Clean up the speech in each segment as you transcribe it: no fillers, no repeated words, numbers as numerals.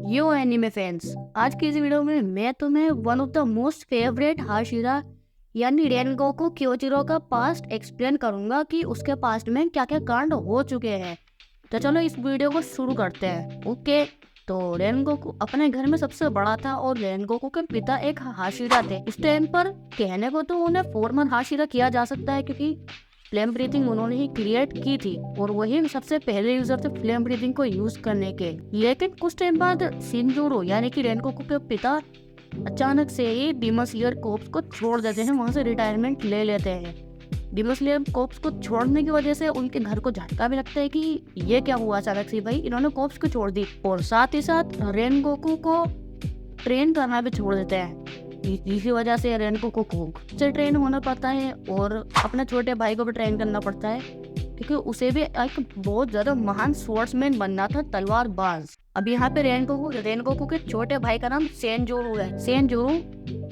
यो anime fans, आज की इस वीडियो में मैं तुम्हें one of the most favourite Hashira यानी रेनगोकू क्योजिरो का पास्ट एक्सप्लेन करूंगा कि उसके पास्ट में क्या क्या कांड हो चुके हैं। तो चलो इस वीडियो को शुरू करते हैं। ओके, तो रेनगोकू अपने घर में सबसे बड़ा था और रेनगोकू के पिता एक हाशिरा थे। उस टाइम पर कहने को तो उन्हें फॉर्मल हाशिरा किया जा सकता है क्योंकि फ्लेम ब्रीथिंग उन्होंने ही क्रिएट की थी और वही सबसे पहले यूजर थे फ्लेम ब्रीथिंग को यूज करने के। लेकिन कुछ टाइम बाद शिनजुरो यानी कि रेनगोकू के पिता अचानक से ही डीमन स्लेयर कोर्प्स को छोड़ देते हैं, वहां से रिटायरमेंट ले लेते हैं। डीमन स्लेयर कोर्प्स को छोड़ने की वजह से उनके घर को झटका भी लगता है कि ये क्या हुआ अचानक से, भाई इन्होंने कोर्प्स को छोड़ दी, और साथ ही साथ रेनगोकू को ट्रेन करना भी छोड़ देते हैं। इसी वजह से रेनगोकू को से ट्रेन होना पड़ता है और अपने छोटे भाई को भी ट्रेन करना पड़ता है क्योंकि उसे भी एक बहुत ज्यादा महान स्वॉर्ड्समैन बनना था, तलवारबाज। अब यहाँ पे रेनगोकू के छोटे भाई का नाम सेनजोरू है, सेनजोरू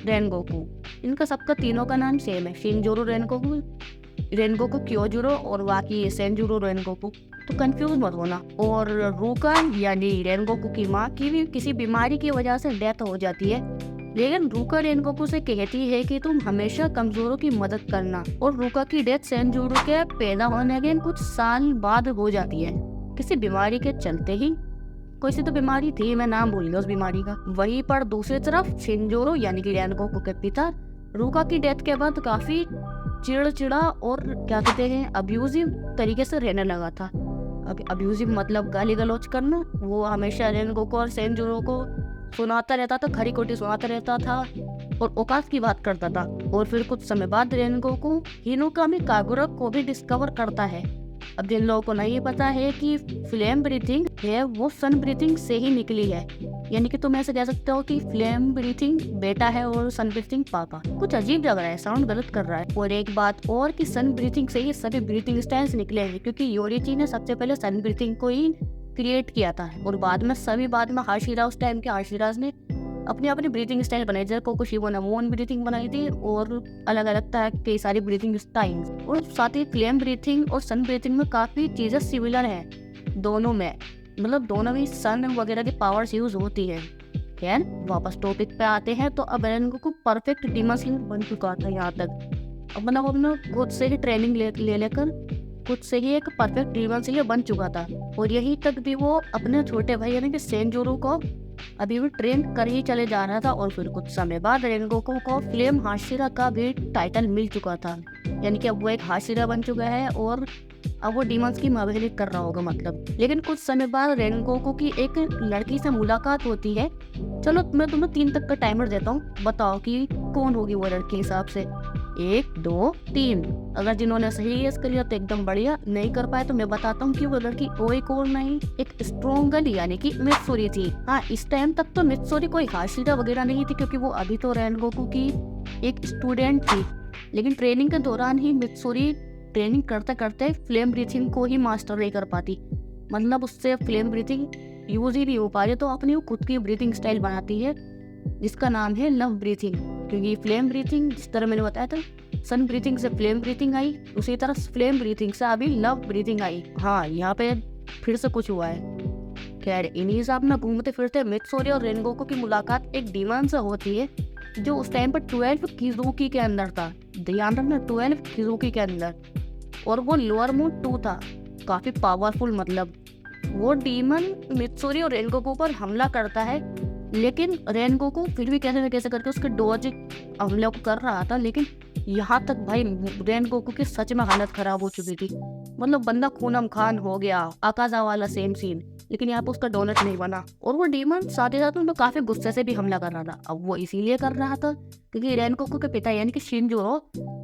रेनगोकू। इनका सबका तीनों का नाम सेम है, शिनजोरू रेनगोकू, रेनगोकू क्योजिरो और बाकी सेनजोरू रेनगोकू। तो कंफ्यूज मत होना। और रूका यानी रेनगोकू की माँ की भी किसी बीमारी की वजह से डेथ हो जाती है, लेकिन रूका रेनगोकू से कहती है कि तुम हमेशा कमजोरों की मदद करना। और रूका की डेथ सेनजोरू के पैदा होने के कुछ साल बाद हो जाती है किसी बीमारी के चलते ही। कोई सी तो बीमारी थी, मैं नाम भूल गया उस बीमारी का। वहीं पर दूसरी तरफ शिनजोरू यानी कि रेनगोकू के पिता रूका की डेथ के बाद काफी चिड़चिड़ा और क्या कहते हैं अब्यूजिव तरीके से रहने लगा था। अब अब्यूजिव मतलब गाली गलौज करना। वो हमेशा रेनगोकू और सेनजोरू को सुनाता रहता था, खरी खोटी सुनाता रहता था और औकात की बात करता था। और फिर कुछ समय बाद रेनगोकू हिनोकामी कागुरा को भी डिस्कवर करता है। अब जिन लोगों को नहीं पता है कि फ्लेम ब्रीथिंग है वो सन ब्रीथिंग से ही निकली है, यानी कि तुम ऐसे कह सकते हो कि फ्लेम ब्रीथिंग बेटा है और सन ब्रीथिंग पापा। कुछ अजीब लग रहा है, साउंड गलत कर रहा है। और एक बात और कि सन ब्रीथिंग से ही सभी ब्रीथिंग स्टाइल्स निकले हैं क्योंकि योरिची ने सबसे पहले सन ब्रीथिंग को ही क्रिएट किया था और बाद में हाशिरा उस टाइम के हाशिराज ने अपनी अपनी ब्रीथिंग स्टाइल बनाई, जैसे कोकोशिबा ने मून ब्रीथिंग बनाई थी और अलग अलग तरह की सारी ब्रीथिंग स्टाइल्स। और साथ ही फ्लेम ब्रीथिंग और सन ब्रीथिंग में काफी चीजें सिमिलर हैं दोनों में, मतलब दोनों में सन वगैरह की पावर्स यूज होती है। खैर वापस टॉपिक पे आते हैं। तो अब रेनगोकू परफेक्ट डीमन स्लेयर बन चुका था यहाँ तक। अब मतलब अपने खुद से ही ट्रेनिंग ले लेकर खुद से ही एक परफेक्ट डीमन स्लेयर बन चुका था। और यही तक भी वो अपने छोटे भाई यानी कि सेनजोरू को अभी भी ट्रेन कर ही चले जा रहा था। और फिर कुछ समय बाद रेनगोकू को फ्लेम हाशिरा का भी टाइटल मिल चुका था, यानी कि अब वो एक हाशिरा बन चुका है और अब वो डीमंस की मवेली कर रहा होगा मतलब। लेकिन कुछ समय बाद रेनगोकू की एक लड़की से मुलाकात होती है। चलो मैं तुम्हें 3 तक का टाइमर देता हूँ, बताओ कि कौन होगी वो लड़की हिसाब से। 1 2 3। अगर जिन्होंने सही गेस कर लिया तो एकदम बढ़िया, नहीं कर पाए तो मैं बताता हूँ कि वो लड़की कोई और नहीं, एक स्ट्रॉन्ग गर्ल यानी कि मित्सुरी थी। हाँ, इस टाइम तक तो मित्सुरी कोई हाशिरा वगैरह नहीं थी क्योंकि वो अभी तो रेनगोकू की एक स्टूडेंट थी। लेकिन ट्रेनिंग के दौरान ही मित्सुरी ट्रेनिंग करते करते फ्लेम ब्रीथिंग को ही मास्टर नहीं कर पाती, मतलब उससे फ्लेम ब्रीथिंग यूज ही नहीं हो पा रही, तो अपनी वो खुद की ब्रीथिंग स्टाइल बनाती है जिसका नाम है लव ब्रीथिंग। क्योंकि फ्लेम ब्रीथिंग जिस तरह मैंने बताया था, सन ब्रीथिंग से फ्लेम ब्रीथिंग आई, उसी तरह फ्लेम ब्रीथिंग से अभी लव ब्रीथिंग आई। हाँ, यहाँ पे फिर से कुछ हुआ है। खैर इन्हीं हिसाब में घूमते फिरते मित्सुरी और रेनगोकू की मुलाकात एक डीमन से होती है जो उस टाइम पर 12 किजुकी के अंदर था। ध्यान रखना 12 किजुकी के अंदर, और वो लोअर मून 2 था, काफी पावरफुल। मतलब वो डीमन मित्सुरी और रेनगोकू पर हमला करता है, लेकिन रेनगोकू फिर भी कैसे न कैसे करके उसके डॉज हमले को कर रहा था। लेकिन यहाँ तक भाई रेनगोकू की सच में हालत खराब हो चुकी थी, मतलब बंदा खूनम खान हो गया, आकाजा वाला सेम सीन। लेकिन यहाँ पे उसका डोनट नहीं बना और वो डीमन साथ ही साथ उन काफी गुस्से से भी हमला कर रहा था। अब वो इसीलिए कर रहा था क्योंकि रेनगोकू के पिता यानी कि शिनजोरो,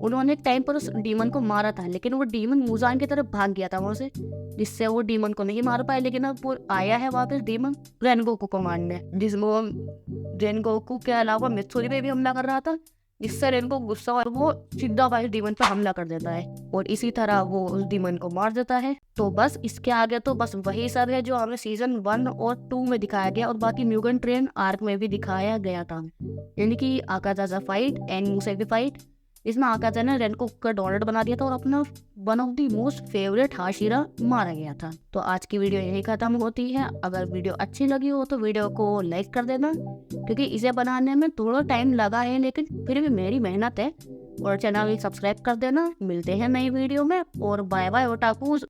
उन्होंने एक टाइम पर उस डीमन को मारा था, लेकिन वो डीमन मुजान की तरफ भाग गया था वहां से, जिससे वो डीमन को नहीं मार पाए। लेकिन अब वो आया है वापस डीमन रेनगोकू को मारने, जिसमें रेनगोकू के अलावा मित्सुरी पे भी हमला कर रहा था, जिससे रेनगोकू गुस्सा और वो सीधा वाइस डीमन पर हमला कर देता है और इसी तरह वो उस डीमन को मार देता है। तो बस इसके आगे तो बस वही सब है जो हमें सीजन 1 और 2 में दिखाया गया और बाकी म्यूगन ट्रेन आर्क में भी दिखाया गया था, यानी कि आकाजाजा फाइट, एनिमू से भी फाइट, इसमें आकाजा ने रेनको का डोनट बना दिया था और अपना one of the most favourite Hashira मारा गया था। तो आज की वीडियो यही खत्म होती है। अगर वीडियो अच्छी लगी हो तो वीडियो को लाइक कर देना, क्योंकि इसे बनाने में थोड़ा टाइम लगा है लेकिन फिर भी मेरी मेहनत है। और चैनल सब्सक्राइब कर देना। मिलते हैं नई वीडियो में और बाय बाय ओटाकूज।